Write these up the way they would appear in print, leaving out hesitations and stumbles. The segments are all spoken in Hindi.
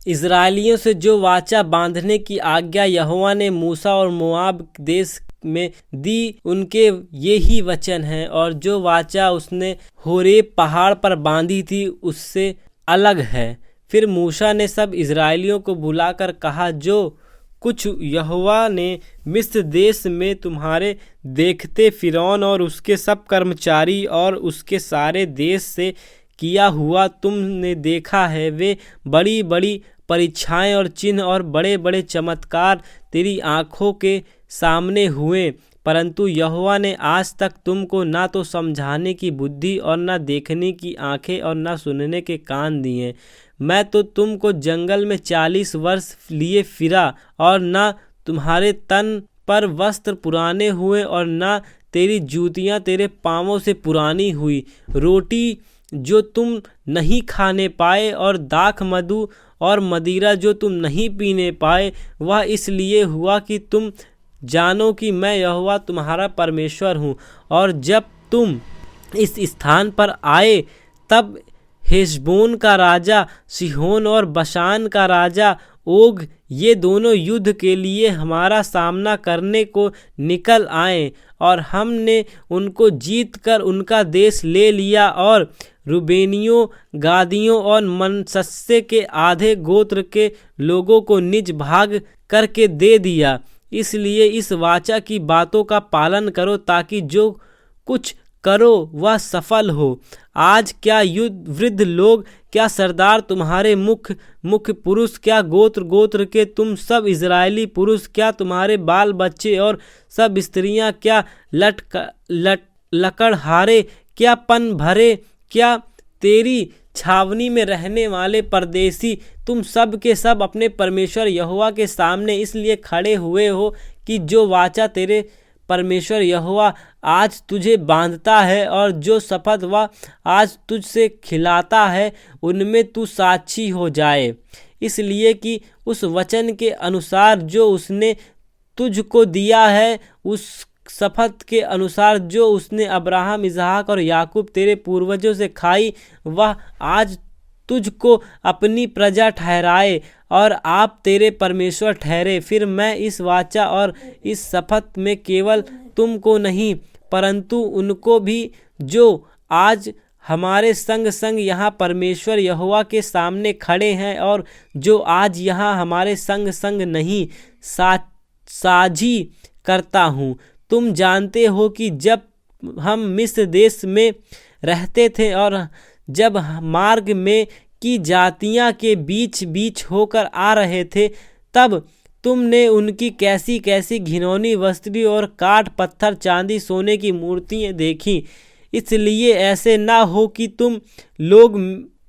इस्राएलियों से जो वाचा बांधने की आज्ञा यहोवा ने मूसा और मोआब देश में दी, उनके ये ही वचन हैं। और जो वाचा उसने होरेब पहाड़ पर बांधी थी उससे अलग है। फिर मूसा ने सब इस्राएलियों को बुलाकर कहा, जो कुछ यहोवा ने मिस्र देश में तुम्हारे देखते फिरौन और उसके सब कर्मचारी और उसके सारे देश से किया हुआ तुमने देखा है, वे बड़ी बड़ी परीक्षाएं और चिन्ह और बड़े बड़े चमत्कार तेरी आँखों के सामने हुए, परंतु यहोवा ने आज तक तुमको ना तो समझाने की बुद्धि और ना देखने की आंखें और ना सुनने के कान दिए। मैं तो तुमको जंगल में 40 वर्ष लिए फिरा और ना तुम्हारे तन पर वस्त्र पुराने हुए और ना तेरी जूतियाँ तेरे पाँवों से पुरानी हुई। रोटी जो तुम नहीं खाने पाए और दाख मधु और मदिरा जो तुम नहीं पीने पाए, वह इसलिए हुआ कि तुम जानो कि मैं यहोवा तुम्हारा परमेश्वर हूँ। और जब तुम इस स्थान पर आए तब हेशबोन का राजा सिहोन और बशान का राजा ओग ये दोनों युद्ध के लिए हमारा सामना करने को निकल आए, और हमने उनको जीत कर उनका देश ले लिया और रूबेनियों, गादियों और मनश्शे के आधे गोत्र के लोगों को निज भाग करके दे दिया। इसलिए इस वाचा की बातों का पालन करो, ताकि जो कुछ करो वह सफल हो। आज क्या युद्ध वृद्ध लोग, क्या सरदार तुम्हारे मुख्य पुरुष, क्या गोत्र गोत्र के तुम सब इजरायली पुरुष, क्या तुम्हारे बाल बच्चे और सब स्त्रियां, क्या लकड़हारे, क्या पन भरे, क्या तेरी छावनी में रहने वाले परदेसी, तुम सब के सब अपने परमेश्वर यहोवा के सामने इसलिए खड़े हुए हो कि जो वाचा तेरे परमेश्वर यहोवा आज तुझे बांधता है और जो शपथ वह आज तुझसे खिलाता है, उनमें तू साक्षी हो जाए। इसलिए कि उस वचन के अनुसार जो उसने तुझको दिया है, उस शपथ के अनुसार जो उसने अब्राहम, इसहाक और याकूब तेरे पूर्वजों से खाई, वह आज तुझको अपनी प्रजा ठहराए और आप तेरे परमेश्वर ठहरे। फिर मैं इस वाचा और इस शपथ में केवल तुमको नहीं परंतु उनको भी जो आज हमारे संग संग यहाँ परमेश्वर यहोवा के सामने खड़े हैं और जो आज यहाँ हमारे संग संग नहीं, साझी करता हूँ। तुम जानते हो कि जब हम मिस्र देश में रहते थे और जब मार्ग में की जातियां के बीच बीच होकर आ रहे थे, तब तुमने उनकी कैसी कैसी घिनौनी वस्त्री और काठ पत्थर चांदी सोने की मूर्तियां देखी। इसलिए ऐसे ना हो कि तुम लोग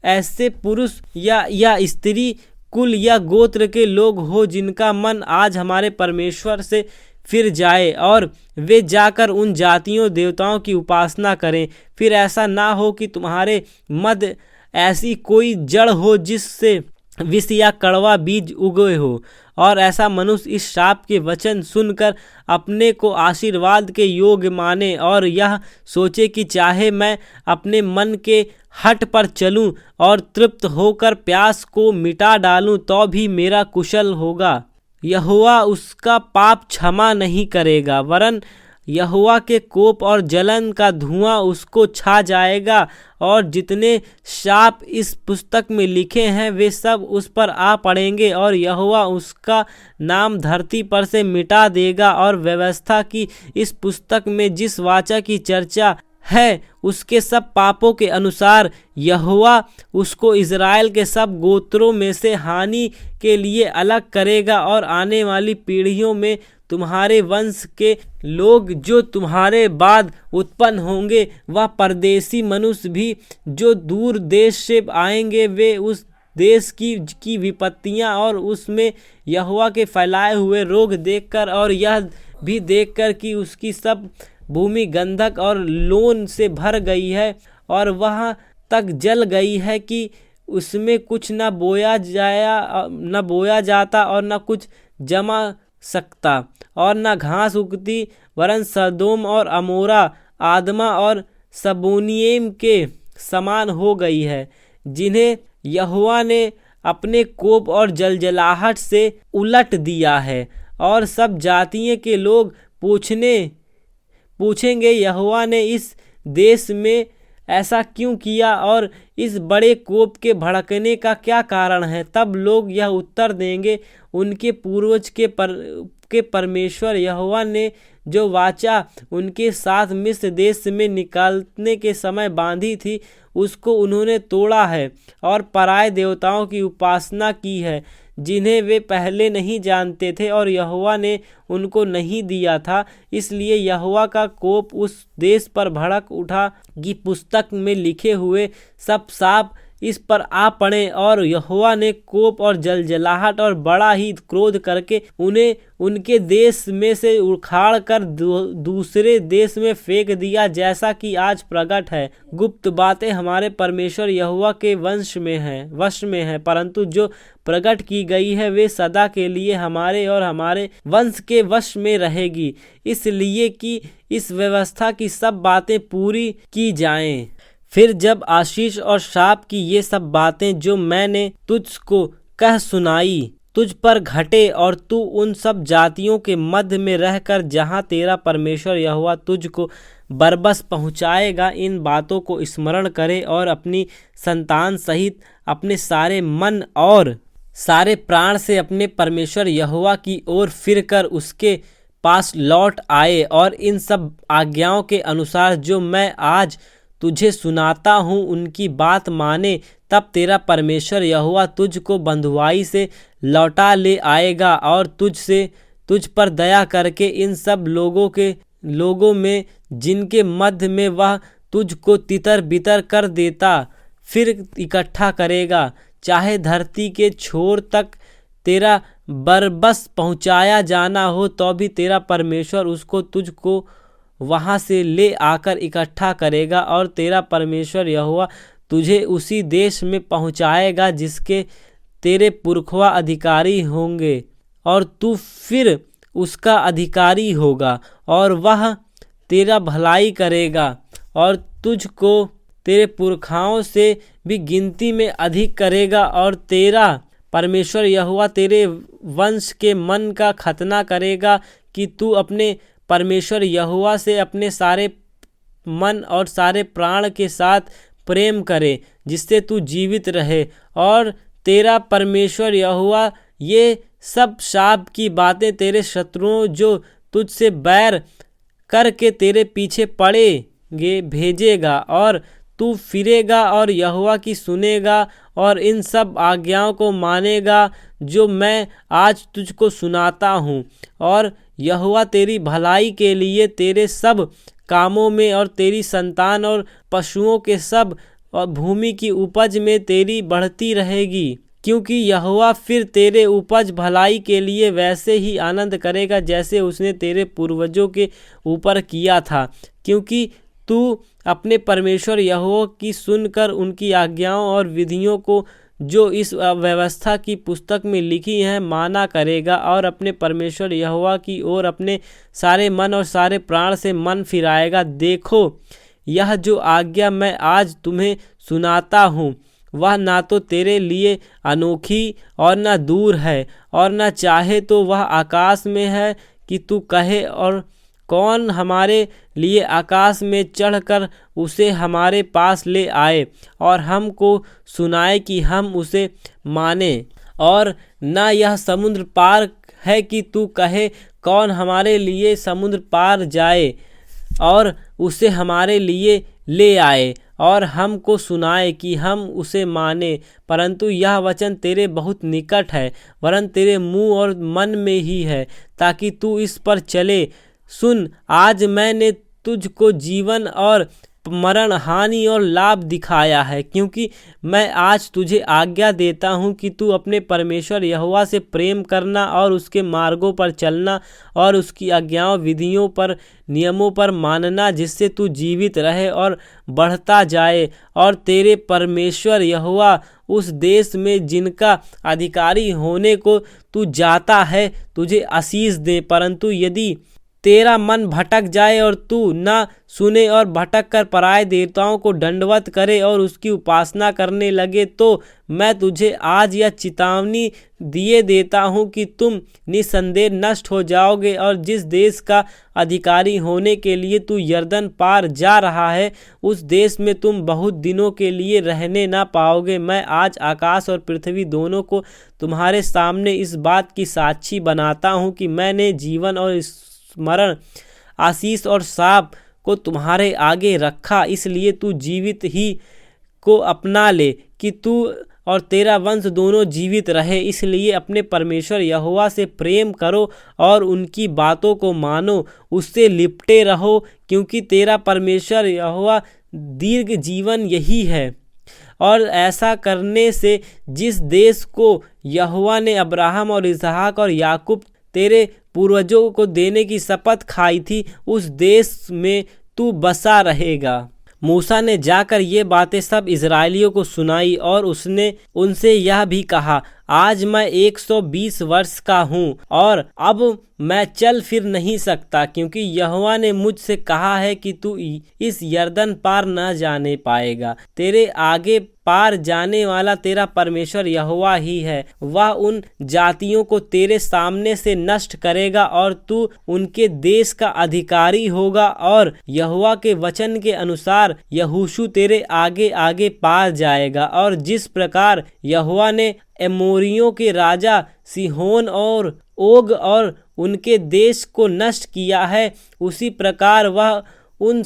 ऐसे पुरुष या स्त्री कुल या गोत्र के लोग हो जिनका मन आज हमारे परमेश्वर से फिर जाए और वे जाकर उन जातियों देवताओं की उपासना करें। फिर ऐसा ना हो कि तुम्हारे मध्य ऐसी कोई जड़ हो जिससे विष या कड़वा बीज उगे हो, और ऐसा मनुष्य इस शाप के वचन सुनकर अपने को आशीर्वाद के योग्य माने और यह सोचे कि चाहे मैं अपने मन के हट पर चलूं और तृप्त होकर प्यास को मिटा डालूं तो भी मेरा कुशल होगा। यहोवा उसका पाप क्षमा नहीं करेगा, वरन यहोवा के कोप और जलन का धुआं उसको छा जाएगा, और जितने शाप इस पुस्तक में लिखे हैं वे सब उस पर आ पड़ेंगे, और यहोवा उसका नाम धरती पर से मिटा देगा। और व्यवस्था की इस पुस्तक में जिस वाचा की चर्चा है उसके सब पापों के अनुसार यहोवा उसको इज़राइल के सब गोत्रों में से हानि के लिए अलग करेगा, और आने वाली पीढ़ियों में तुम्हारे वंश के लोग जो तुम्हारे बाद उत्पन्न होंगे, वह परदेसी मनुष्य भी जो दूर देश से आएंगे, वे उस देश की विपत्तियां और उसमें यहोवा के फैलाए हुए रोग देखकर और यह भी देखकर कि उसकी सब भूमि गंधक और लोन से भर गई है और वहाँ तक जल गई है कि उसमें कुछ न बोया जाता और न कुछ जमा सकता और न घास उगती, वरन सदोम और अमोरा, आदमा और सबोनियम के समान हो गई है, जिन्हें यहोवा ने अपने कोप और जलजलाहट से उलट दिया है। और सब जातियों के लोग पूछेंगे, यहोवा ने इस देश में ऐसा क्यों किया और इस बड़े कोप के भड़कने का क्या कारण है। तब लोग यह उत्तर देंगे, उनके पूर्वज के परमेश्वर यहोवा ने जो वाचा उनके साथ मिस्र देश में निकालने के समय बांधी थी, उसको उन्होंने तोड़ा है और पराए देवताओं की उपासना की है, जिन्हें वे पहले नहीं जानते थे और यहोवा ने उनको नहीं दिया था। इसलिए यहोवा का कोप उस देश पर भड़क उठा कि पुस्तक में लिखे हुए सब साफ इस पर आ पड़े। और यहोवा ने कोप और जलजलाहट और बड़ा ही क्रोध करके उन्हें उनके देश में से उखाड़ कर दूसरे देश में फेंक दिया, जैसा कि आज प्रकट है। गुप्त बातें हमारे परमेश्वर यहोवा के वश में है, परंतु जो प्रकट की गई है वे सदा के लिए हमारे और हमारे वंश के वश में रहेगी, इसलिए कि इस व्यवस्था की सब बातें पूरी की जाएं। फिर जब आशीष और शाप की ये सब बातें जो मैंने तुझको कह सुनाई तुझ पर घटे और तू उन सब जातियों के मध्य में रहकर जहाँ तेरा परमेश्वर यहोवा तुझको बरबस पहुँचाएगा, इन बातों को स्मरण करे और अपनी संतान सहित अपने सारे मन और सारे प्राण से अपने परमेश्वर यहोवा की ओर फिरकर उसके पास लौट आए और इन सब आज्ञाओं के अनुसार जो मैं आज तुझे सुनाता हूँ उनकी बात माने, तब तेरा परमेश्वर यहोवा तुझको बंधुआई से लौटा ले आएगा और तुझ पर दया करके इन सब लोगों में जिनके मध्य में वह तुझको तितर बितर कर देता फिर इकट्ठा करेगा। चाहे धरती के छोर तक तेरा बरबस पहुँचाया जाना हो तो भी तेरा परमेश्वर उसको तुझको वहाँ से ले आकर इकट्ठा करेगा और तेरा परमेश्वर यहोवा तुझे उसी देश में पहुँचाएगा जिसके तेरे पुरखा अधिकारी होंगे, और तू फिर उसका अधिकारी होगा और वह तेरा भलाई करेगा और तुझको तेरे पुरखाओं से भी गिनती में अधिक करेगा। और तेरा परमेश्वर यहोवा तेरे वंश के मन का खतना करेगा कि तू अपने परमेश्वर यहोवा से अपने सारे मन और सारे प्राण के साथ प्रेम करे, जिससे तू जीवित रहे। और तेरा परमेश्वर यहोवा ये सब शाप की बातें तेरे शत्रुओं जो तुझसे बैर करके तेरे पीछे पड़ेंगे भेजेगा, और तू फिरेगा और यहोवा की सुनेगा और इन सब आज्ञाओं को मानेगा जो मैं आज तुझको सुनाता हूँ। और यहोवा तेरी भलाई के लिए तेरे सब कामों में और तेरी संतान और पशुओं के सब और भूमि की उपज में तेरी बढ़ती रहेगी, क्योंकि यहोवा फिर तेरे उपज भलाई के लिए वैसे ही आनंद करेगा जैसे उसने तेरे पूर्वजों के ऊपर किया था, क्योंकि तू अपने परमेश्वर यहोवा की सुनकर उनकी आज्ञाओं और विधियों को जो इस व्यवस्था की पुस्तक में लिखी हैं माना करेगा और अपने परमेश्वर यहोवा की ओर अपने सारे मन और सारे प्राण से मन फिराएगा। देखो, यह जो आज्ञा मैं आज तुम्हें सुनाता हूँ वह ना तो तेरे लिए अनोखी और ना दूर है और ना चाहे तो वह आकाश में है कि तू कहे और कौन हमारे लिए आकाश में चढ़कर उसे हमारे पास ले आए और हमको सुनाए कि हम उसे माने। और ना यह समुद्र पार है कि तू कहे कौन हमारे लिए समुद्र पार जाए और उसे हमारे लिए ले आए और हमको सुनाए कि हम उसे माने। परंतु यह वचन तेरे बहुत निकट है, वरन तेरे मुंह और मन में ही है, ताकि तू इस पर चले। सुन, आज मैंने तुझको जीवन और मरण, हानि और लाभ दिखाया है, क्योंकि मैं आज तुझे आज्ञा देता हूँ कि तू अपने परमेश्वर यहोवा से प्रेम करना और उसके मार्गों पर चलना और उसकी आज्ञाओं, विधियों पर, नियमों पर मानना, जिससे तू जीवित रहे और बढ़ता जाए और तेरे परमेश्वर यहोवा उस देश में जिनका अधिकारी होने को तू जाता है तुझे आशीष दे। परंतु यदि तेरा मन भटक जाए और तू न सुने और भटक कर पराये देवताओं को दंडवत करे और उसकी उपासना करने लगे, तो मैं तुझे आज यह चेतावनी दिए देता हूँ कि तुम निसंदेह नष्ट हो जाओगे और जिस देश का अधिकारी होने के लिए तू यरदन पार जा रहा है उस देश में तुम बहुत दिनों के लिए रहने ना पाओगे। मैं आज आकाश और पृथ्वी दोनों को तुम्हारे सामने इस बात की साक्षी बनाता हूँ कि मैंने जीवन और स्मरण, आशीष और शाप को तुम्हारे आगे रखा, इसलिए तू जीवित ही को अपना ले कि तू और तेरा वंश दोनों जीवित रहे। इसलिए अपने परमेश्वर यहोवा से प्रेम करो और उनकी बातों को मानो, उससे लिपटे रहो, क्योंकि तेरा परमेश्वर यहोवा दीर्घ जीवन यही है। और ऐसा करने से जिस देश को यहोवा ने अब्राहम और इसहाक और याकूब तेरे पूर्वजों को देने की शपथ खाई थी, उस देश में तू बसा रहेगा। मूसा ने जाकर ये बातें सब इजराइलियों को सुनाई और उसने उनसे यह भी कहा, आज मैं 120 वर्ष का हूँ और अब मैं चल फिर नहीं सकता, क्योंकि यहोवा ने मुझसे कहा है कि तू इस यरदन पार न जाने पाएगा। तेरे आगे पार जाने वाला तेरा परमेश्वर यहोवा ही है। वह उन जातियों को तेरे सामने से नष्ट करेगा और तू उनके देश का अधिकारी होगा। और यहोवा के वचन के अनुसार यहोशू तेरे आगे आगे पार जाएगा। और जिस प्रकार यहोवा ने एमोरियों के राजा सिहोन और ओग और उनके देश को नष्ट किया है, उसी प्रकार वह उन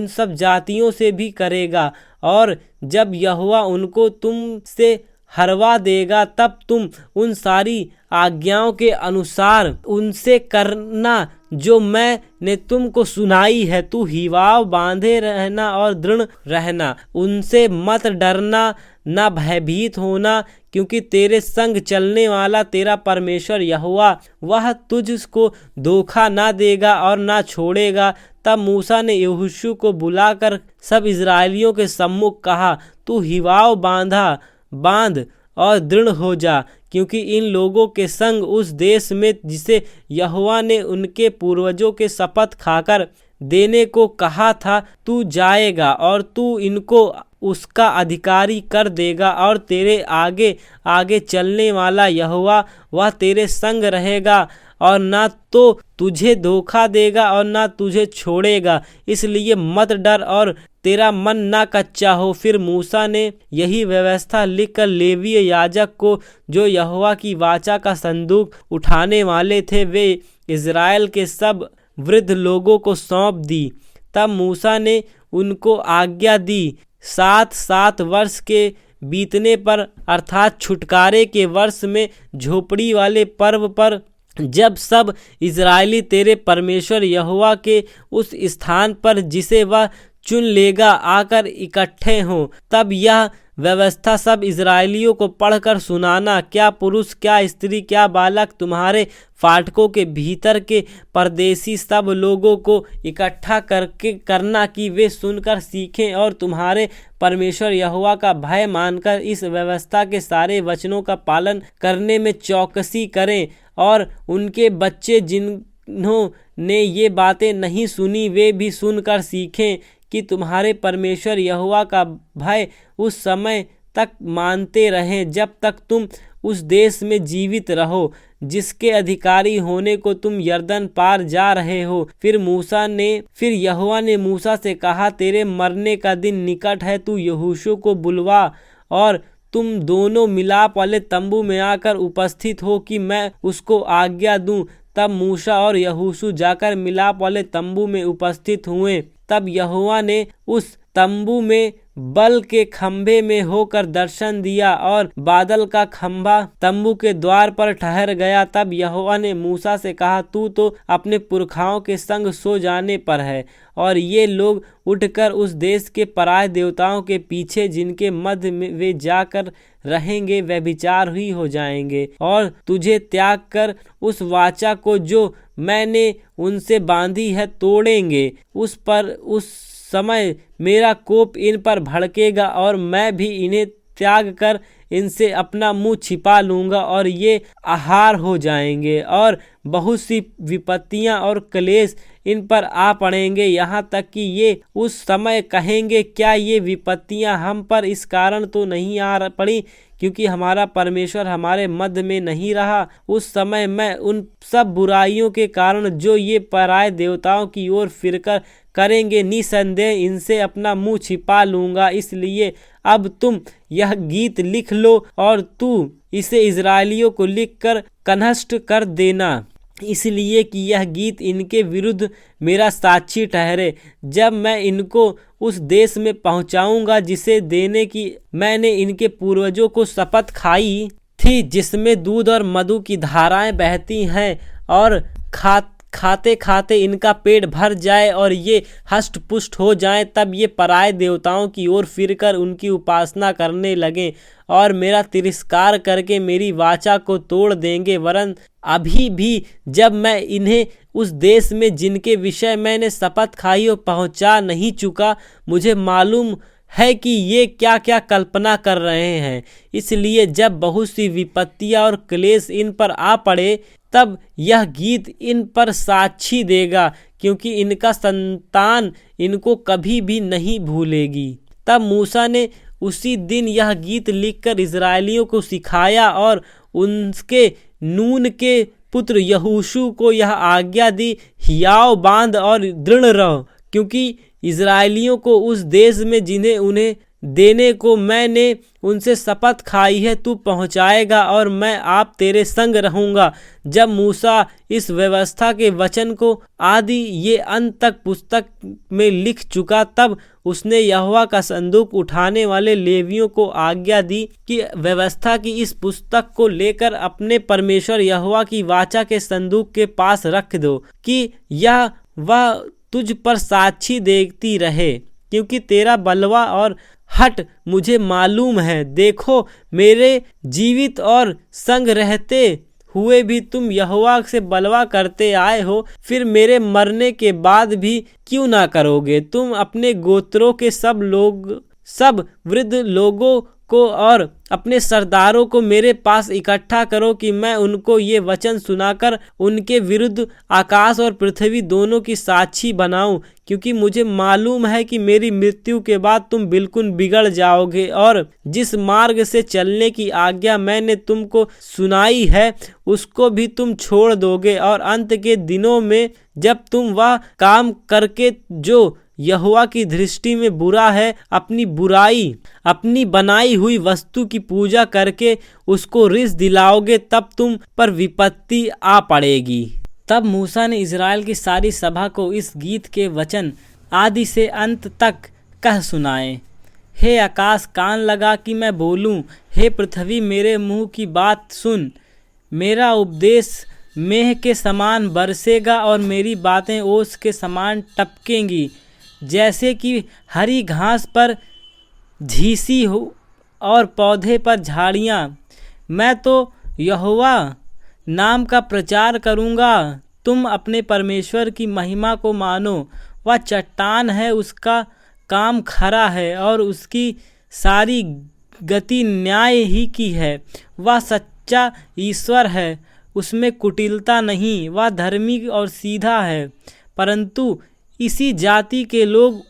सब जातियों से भी करेगा। और जब यहोवा उनको तुम से हरवा देगा, तब तुम उन सारी आज्ञाओं के अनुसार उनसे करना जो मैंने तुमको सुनाई है। तू हिवाव बांधे रहना और दृढ़ रहना, उनसे मत डरना न भयभीत होना, क्योंकि तेरे संग चलने वाला तेरा परमेश्वर यहोवा वह तुझको धोखा ना देगा और ना छोड़ेगा। तब मूसा ने यहोशू को बुलाकर सब इजराइलियों के सम्मुख कहा, तू हिवाव बांध और दृढ़ हो जा, क्योंकि इन लोगों के संग उस देश में जिसे यहोवा ने उनके पूर्वजों के शपथ खाकर देने को कहा था तू जाएगा और तू इनको उसका अधिकारी कर देगा। और तेरे आगे आगे चलने वाला यहोवा वह तेरे संग रहेगा और ना तो तुझे धोखा देगा और ना तुझे छोड़ेगा, इसलिए मत डर और तेरा मन ना कच्चा हो। फिर मूसा ने यही व्यवस्था लिखकर लेवीय याजक को, जो यहोवा की वाचा का संदूक उठाने वाले थे, वे इज़राइल के सब वृद्ध लोगों को सौंप दी। तब मूसा ने उनको आज्ञा दी, 7 वर्ष के बीतने पर अर्थात छुटकारे के वर्ष में झोपड़ी वाले पर्व पर, जब सब इजरायली तेरे परमेश्वर यहोवा के उस स्थान पर जिसे वह चुन लेगा आकर इकट्ठे हों, तब यह व्यवस्था सब इजरायलियों को पढ़कर सुनाना। क्या पुरुष, क्या स्त्री, क्या बालक, तुम्हारे फाटकों के भीतर के परदेशी सब लोगों को इकट्ठा करके करना कि वे सुनकर सीखें और तुम्हारे परमेश्वर यहोवा का भय मानकर इस व्यवस्था के सारे वचनों का पालन करने में चौकसी करें। और उनके बच्चे जिन्होंने ये बातें नहीं सुनी, वे भी सुनकर सीखें कि तुम्हारे परमेश्वर यहोवा का भय उस समय तक मानते रहें जब तक तुम उस देश में जीवित रहो, जिसके अधिकारी होने को तुम यरदन पार जा रहे हो। फिर यहोवा ने मूसा से कहा, तेरे मरने का दिन निकट है। तू यहोशू को बुलवा और तुम दोनों मिलाप वाले तंबू में आकर उपस्थित हो कि मैं उसको आज्ञा दूं। तब मूसा और यहोशू जाकर मिलाप वाले तंबू में उपस्थित हुए। तब यहोवा ने उस तंबू में बल के खंभे में होकर दर्शन दिया और बादल का खंभा तंबू के द्वार पर ठहर गया। तब यहोवा ने मूसा से कहा, तू तो अपने पुरखाओं के संग सो जाने पर है और ये लोग उठकर उस देश के पराय देवताओं के पीछे, जिनके मध्य में वे जाकर रहेंगे, व्यभिचार ही हो जाएंगे और तुझे त्याग कर उस वाचा को जो मैंने उनसे बांधी है तोड़ेंगे। उस समय मेरा कोप इन पर भड़केगा और मैं भी इन्हें त्याग कर इनसे अपना मुंह छिपा लूंगा और ये आहार हो जाएंगे। और बहुत सी विपत्तियां और क्लेश इन पर आ पड़ेंगे, यहाँ तक कि ये उस समय कहेंगे, क्या ये विपत्तियां हम पर इस कारण तो नहीं आ पड़ी क्योंकि हमारा परमेश्वर हमारे मध्य में नहीं रहा। उस समय मैं उन सब बुराइयों के कारण जो ये पराये देवताओं की ओर फिरकर करेंगे, निसंदेह इनसे अपना मुंह छिपा लूँगा। इसलिए अब तुम यह गीत लिख लो और तू इसे इजरायलियों को लिखकर कनष्ट कर देना, इसलिए कि यह गीत इनके विरुद्ध मेरा साक्षी ठहरे। जब मैं इनको उस देश में पहुंचाऊंगा जिसे देने की मैंने इनके पूर्वजों को शपथ खाई थी, जिसमें दूध और मधु की धाराएं बहती हैं, और खाते खाते इनका पेट भर जाए और ये हष्ट पुष्ट हो जाएं, तब ये पराये देवताओं की ओर फिरकर उनकी उपासना करने लगें और मेरा तिरस्कार करके मेरी वाचा को तोड़ देंगे। वरन अभी भी जब मैं इन्हें उस देश में जिनके विषय मैंने शपथ खाई और पहुंचा नहीं चुका, मुझे मालूम है कि ये क्या क्या कल्पना कर रहे हैं। इसलिए जब बहुत सी विपत्तियां और क्लेश इन पर आ पड़े, तब यह गीत इन पर साक्षी देगा, क्योंकि इनका संतान इनको कभी भी नहीं भूलेगी। तब मूसा ने उसी दिन यह गीत लिखकर इजरायलियों को सिखाया और उनके नून के पुत्र यहोशू को यह आज्ञा दी, हियाव बांध और दृढ़ रहो, क्योंकि इजरायलियों को उस देश में जिन्हें उन्हें देने को मैंने उनसे शपथ खाई है तू पहुँचाएगा, और मैं आप तेरे संग रहूँगा। जब मूसा इस व्यवस्था के वचन को आदि ये अंत तक पुस्तक में लिख चुका, तब उसने यहोवा का संदूक उठाने वाले लेवियों को आज्ञा दी कि व्यवस्था की इस पुस्तक को लेकर अपने परमेश्वर यहोवा की वाचा के संदूक के पास रख दो, कि यह वह तुझ पर साक्षी देती रहे, क्योंकि तेरा बलवा और हट मुझे मालूम है। देखो, मेरे जीवित और संग रहते हुए भी तुम यहोवा से बलवा करते आए हो, फिर मेरे मरने के बाद भी क्यों ना करोगे। तुम अपने गोत्रों के सब वृद्ध लोगों को और अपने सरदारों को मेरे पास इकट्ठा करो कि मैं उनको ये वचन सुनाकर उनके विरुद्ध आकाश और पृथ्वी दोनों की साक्षी बनाऊं, क्योंकि मुझे मालूम है कि मेरी मृत्यु के बाद तुम बिल्कुल बिगड़ जाओगे और जिस मार्ग से चलने की आज्ञा मैंने तुमको सुनाई है उसको भी तुम छोड़ दोगे, और अंत के दिनों में जब तुम वह काम करके जो यहोवा की दृष्टि में बुरा है, अपनी बनाई हुई वस्तु की पूजा करके उसको रिस दिलाओगे, तब तुम पर विपत्ति आ पड़ेगी। तब मूसा ने इज़राइल की सारी सभा को इस गीत के वचन आदि से अंत तक कह सुनाए। हे आकाश, कान लगा कि मैं बोलूं, हे पृथ्वी मेरे मुंह की बात सुन। मेरा उपदेश मेह के समान बरसेगा और मेरी बातें ओस के समान टपकेंगी, जैसे कि हरी घास पर झीसी हो और पौधे पर झाड़ियाँ। मैं तो यहोवा नाम का प्रचार करूँगा। तुम अपने परमेश्वर की महिमा को मानो। वह चट्टान है, उसका काम खरा है और उसकी सारी गति न्याय ही की है। वह सच्चा ईश्वर है, उसमें कुटिलता नहीं। वह धर्मी और सीधा है, परंतु इसी जाति के लोग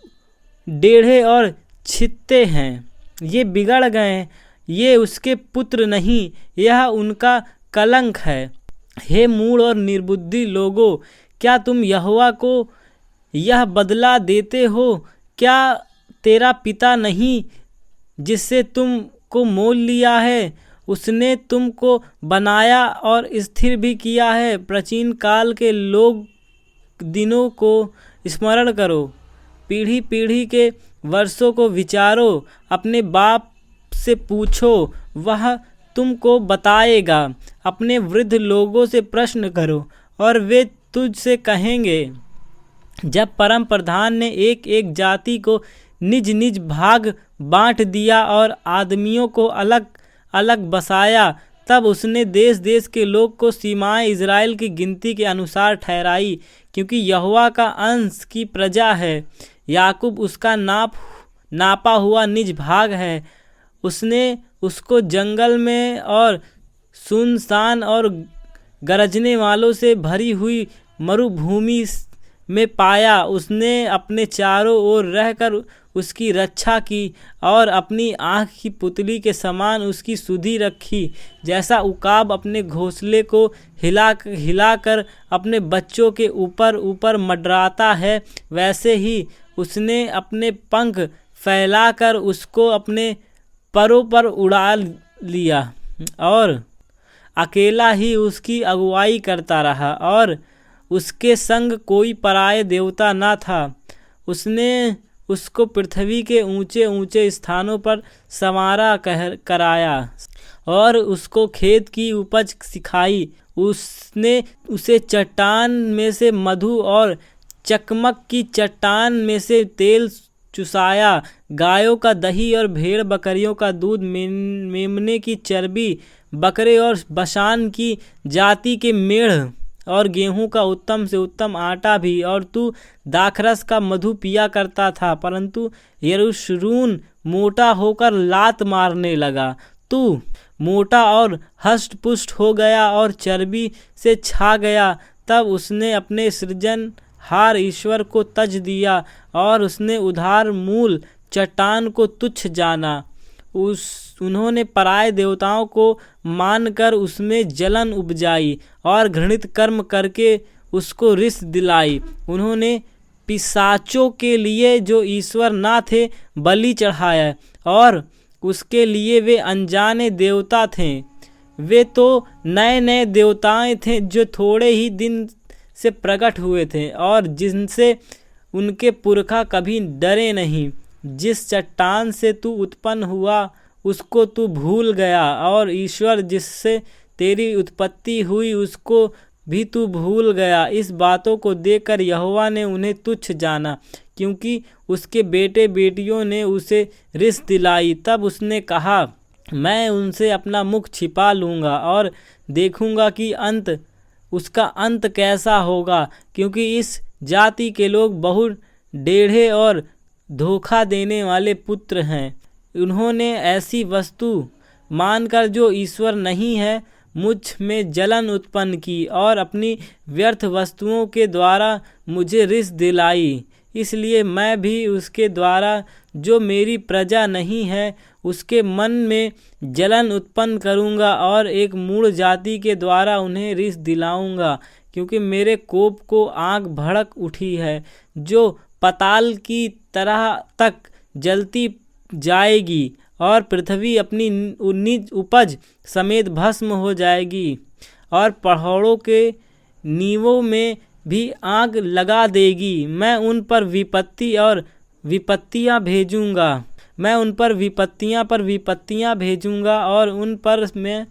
टेढ़े और छित्ते हैं। ये बिगड़ गए, ये उसके पुत्र नहीं, यह उनका कलंक है। हे मूढ़ और निर्बुद्धि लोगों, क्या तुम यहोवा को यह बदला देते हो? क्या तेरा पिता नहीं जिससे तुमको मोल लिया है? उसने तुमको बनाया और स्थिर भी किया है। प्राचीन काल के लोग दिनों को स्मरण करो, पीढ़ी पीढ़ी के वर्षों को विचारो। अपने बाप से पूछो, वह तुमको बताएगा। अपने वृद्ध लोगों से प्रश्न करो और वे तुझसे कहेंगे। जब परम प्रधान ने एक एक जाति को निज निज भाग बांट दिया और आदमियों को अलग अलग बसाया, तब उसने देश देश के लोग को सीमाएं इज़राइल की गिनती के अनुसार ठहराई, क्योंकि यहोवा का अंश की प्रजा है। याकूब उसका नापा हुआ निज भाग है। उसने उसको जंगल में और सुनसान और गरजने वालों से भरी हुई मरुभूमि में पाया। उसने अपने चारों ओर रहकर उसकी रक्षा की और अपनी आँख की पुतली के समान उसकी सुधि रखी। जैसा उकाब अपने घोंसले को हिलाकर अपने बच्चों के ऊपर ऊपर मंडराता है, वैसे ही उसने अपने पंख फैलाकर उसको अपने परों पर उड़ा लिया और अकेला ही उसकी अगुवाई करता रहा और उसके संग कोई पराये देवता न था। उसने उसको पृथ्वी के ऊंचे ऊंचे स्थानों पर संवारा कराया और उसको खेत की उपज सिखाई। उसने उसे चट्टान में से मधु और चकमक की चट्टान में से तेल चुसाया। गायों का दही और भेड़ बकरियों का दूध, मेमने की चर्बी, बकरे और बशान की जाति के मेढ़ और गेहूं का उत्तम से उत्तम आटा भी। और तू दाखरस का मधु पिया करता था, परंतु यरूशलेम मोटा होकर लात मारने लगा। तू मोटा और हष्ट पुष्ट हो गया और चर्बी से छा गया। तब उसने अपने सृजनहार ईश्वर को तज दिया और उसने उधार मूल चट्टान को तुच्छ जाना। उन्होंने पराये देवताओं को मानकर उसमें जलन उपजाई और घृणित कर्म करके उसको रिस दिलाई। उन्होंने पिशाचों के लिए जो ईश्वर ना थे बलि चढ़ाया और उसके लिए वे अनजाने देवता थे। वे तो नए नए देवताएं थे जो थोड़े ही दिन से प्रकट हुए थे और जिनसे उनके पुरखा कभी डरे नहीं। जिस चट्टान से तू उत्पन्न हुआ उसको तू भूल गया और ईश्वर जिससे तेरी उत्पत्ति हुई उसको भी तू भूल गया। इस बातों को देखकर यहोवा ने उन्हें तुच्छ जाना, क्योंकि उसके बेटे बेटियों ने उसे रिस दिलाई। तब उसने कहा, मैं उनसे अपना मुख छिपा लूँगा और देखूँगा कि उसका अंत कैसा होगा, क्योंकि इस जाति के लोग बहुत टेढ़े और धोखा देने वाले पुत्र हैं। उन्होंने ऐसी वस्तु मानकर जो ईश्वर नहीं है मुझ में जलन उत्पन्न की और अपनी व्यर्थ वस्तुओं के द्वारा मुझे रिस दिलाई। इसलिए मैं भी उसके द्वारा जो मेरी प्रजा नहीं है उसके मन में जलन उत्पन्न करूँगा और एक मूढ़ जाति के द्वारा उन्हें रिस दिलाऊँगा, क्योंकि मेरे कोप को आग भड़क उठी है जो पाताल की तरह तक जलती जाएगी और पृथ्वी अपनी निज उपज समेत भस्म हो जाएगी और पहाड़ों के नींवों में भी आग लगा देगी। मैं उन पर विपत्ति और विपत्तियां भेजूंगा, मैं उन पर विपत्तियां पर विपत्तियां भेजूंगा और उन पर मैं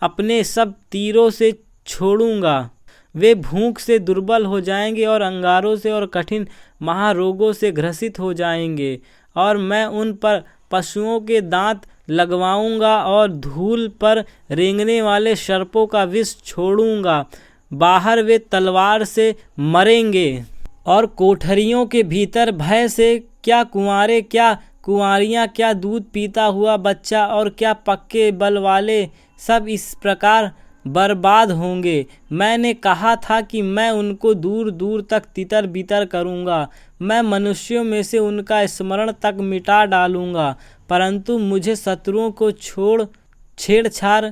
अपने सब तीरों से छोड़ूंगा। वे भूख से दुर्बल हो जाएंगे और अंगारों से और कठिन महारोगों से ग्रसित हो जाएंगे और मैं उन पर पशुओं के दांत लगवाऊंगा और धूल पर रेंगने वाले सर्पों का विष छोड़ूंगा। बाहर वे तलवार से मरेंगे और कोठरियों के भीतर भय से क्या कुंवारे क्या कुंवारियां, क्या दूध पीता हुआ बच्चा और क्या पक्के बल वाले, सब इस प्रकार बर्बाद होंगे। मैंने कहा था कि मैं उनको दूर दूर तक तितर बितर करूँगा, मैं मनुष्यों में से उनका स्मरण तक मिटा डालूँगा, परंतु मुझे शत्रुओं को छेड़छाड़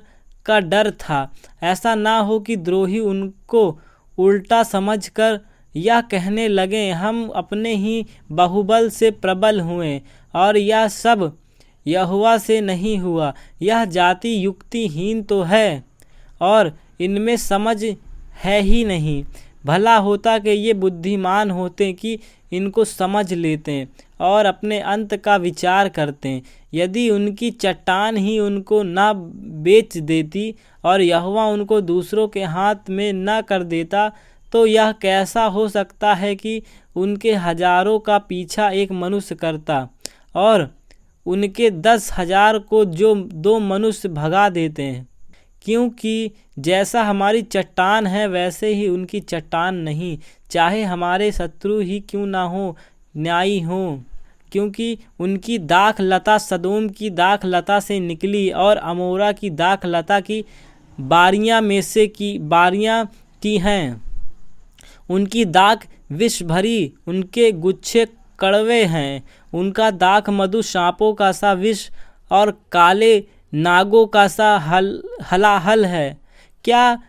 का डर था। ऐसा ना हो कि द्रोही उनको उल्टा समझकर यह कहने लगे, हम अपने ही बाहुबल से प्रबल हुए और यह सब यहोवा से नहीं हुआ। यह जाति युक्तिहीन तो है और इनमें समझ है ही नहीं। भला होता कि ये बुद्धिमान होते कि इनको समझ लेते और अपने अंत का विचार करते। यदि उनकी चट्टान ही उनको ना बेच देती और यहोवा उनको दूसरों के हाथ में ना कर देता, तो यह कैसा हो सकता है कि उनके हजारों का पीछा एक मनुष्य करता और उनके 10,000 को जो 2 मनुष्य भगा देते हैं। क्योंकि जैसा हमारी चट्टान है वैसे ही उनकी चट्टान नहीं, चाहे हमारे शत्रु ही क्यों ना हो, न्यायी हो। क्योंकि उनकी दाख लता सदोम की दाख लता से निकली और अमोरा की दाख लता की बारियां की हैं। उनकी दाख विष भरी, उनके गुच्छे कड़वे हैं। उनका दाख मधु सांपों का सा विष और काले नागों का सा हलाहल है। क्या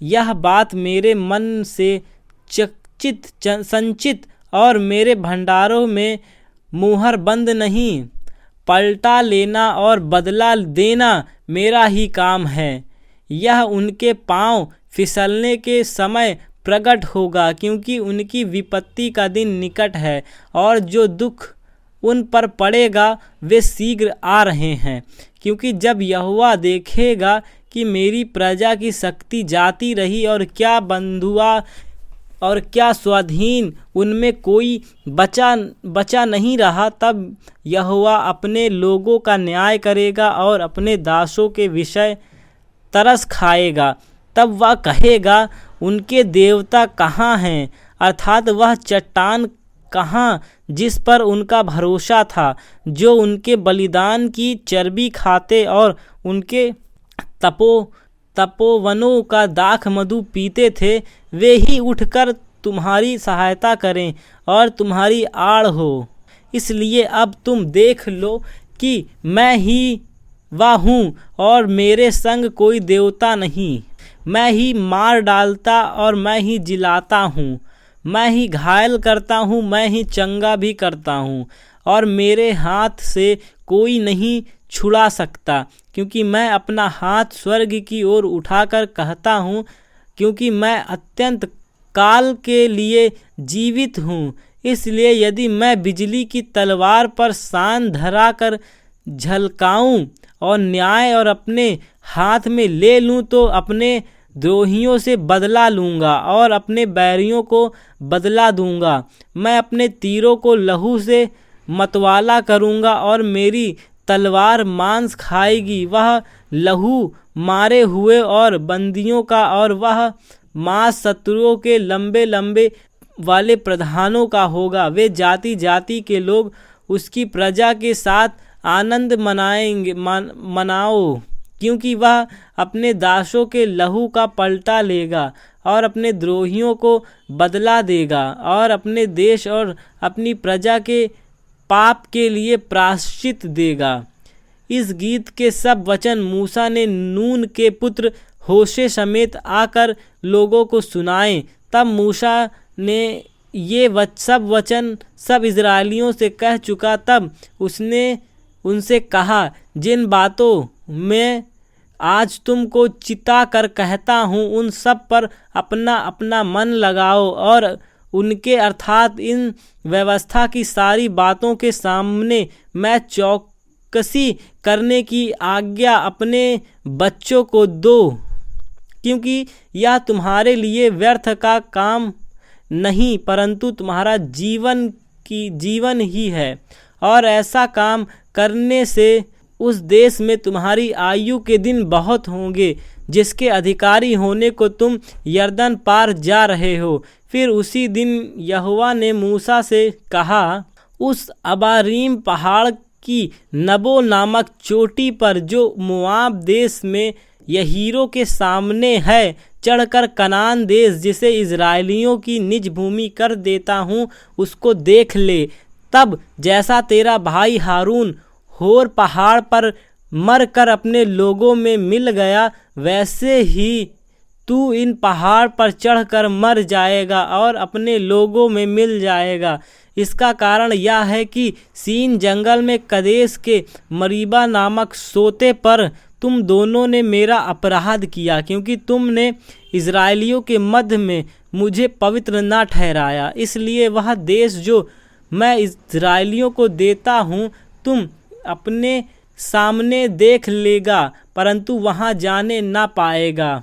यह बात मेरे मन से संचित और मेरे भंडारों में मुहर बंद नहीं? पलटा लेना और बदला देना मेरा ही काम है। यह उनके पांव फिसलने के समय प्रकट होगा, क्योंकि उनकी विपत्ति का दिन निकट है और जो दुख उन पर पड़ेगा वे शीघ्र आ रहे हैं। क्योंकि जब यहोवा देखेगा कि मेरी प्रजा की शक्ति जाती रही और क्या बंधुआ और क्या स्वाधीन उनमें कोई बचा नहीं रहा, तब यहोवा अपने लोगों का न्याय करेगा और अपने दासों के विषय तरस खाएगा। तब वह कहेगा, उनके देवता कहाँ हैं? अर्थात वह चट्टान कहाँ जिस पर उनका भरोसा था, जो उनके बलिदान की चर्बी खाते और उनके तपोवनों का दाख मधु पीते थे। वे ही उठकर तुम्हारी सहायता करें और तुम्हारी आड़ हो। इसलिए अब तुम देख लो कि मैं ही वह हूँ और मेरे संग कोई देवता नहीं। मैं ही मार डालता और मैं ही जिलाता हूँ। मैं ही घायल करता हूँ, मैं ही चंगा भी करता हूँ, और मेरे हाथ से कोई नहीं छुड़ा सकता। क्योंकि मैं अपना हाथ स्वर्ग की ओर उठाकर कहता हूँ, क्योंकि मैं अत्यंत काल के लिए जीवित हूँ। इसलिए यदि मैं बिजली की तलवार पर सान धरा कर झलकाऊँ और न्याय और अपने हाथ में ले लूँ, तो अपने द्रोहियों से बदला लूँगा और अपने बैरियों को बदला दूँगा। मैं अपने तीरों को लहू से मतवाला करूँगा और मेरी तलवार मांस खाएगी। वह लहू मारे हुए और बंदियों का और वह मांस शत्रुओं के लंबे लंबे वाले प्रधानों का होगा। वे जाति जाति के लोग उसकी प्रजा के साथ आनंद मनाओ, क्योंकि वह अपने दासों के लहू का पलटा लेगा और अपने द्रोहियों को बदला देगा और अपने देश और अपनी प्रजा के पाप के लिए प्रायश्चित देगा। इस गीत के सब वचन मूसा ने नून के पुत्र होशे समेत आकर लोगों को सुनाए। तब मूसा ने ये सब वचन सब इजरायलियों से कह चुका। तब उसने उनसे कहा, जिन बातों में आज तुमको चिता कर कहता हूँ, उन सब पर अपना अपना मन लगाओ और उनके अर्थात इन व्यवस्था की सारी बातों के सामने मैं चौकसी करने की आज्ञा अपने बच्चों को दो, क्योंकि यह तुम्हारे लिए व्यर्थ का काम नहीं, परंतु तुम्हारा जीवन ही है। और ऐसा काम करने से उस देश में तुम्हारी आयु के दिन बहुत होंगे, जिसके अधिकारी होने को तुम यरदन पार जा रहे हो। फिर उसी दिन यहोवा ने मूसा से कहा, उस अबारीम पहाड़ की नबो नामक चोटी पर, जो मोआब देश में यहीरो के सामने है, चढ़कर कनान देश, जिसे इजराइलियों की निज भूमि कर देता हूँ, उसको देख ले। तब जैसा तेरा भाई हारून होर पहाड़ पर मर कर अपने लोगों में मिल गया, वैसे ही तू इन पहाड़ पर चढ़कर मर जाएगा और अपने लोगों में मिल जाएगा। इसका कारण यह है कि सीन जंगल में कदेश के मरीबा नामक सोते पर तुम दोनों ने मेरा अपराध किया, क्योंकि तुमने इजराइलियों के मध्य में मुझे पवित्र न ठहराया। इसलिए वह देश जो मैं इजराइलियों को देता हूँ, तुम अपने सामने देख लेगा, परंतु वहाँ जाने ना पाएगा।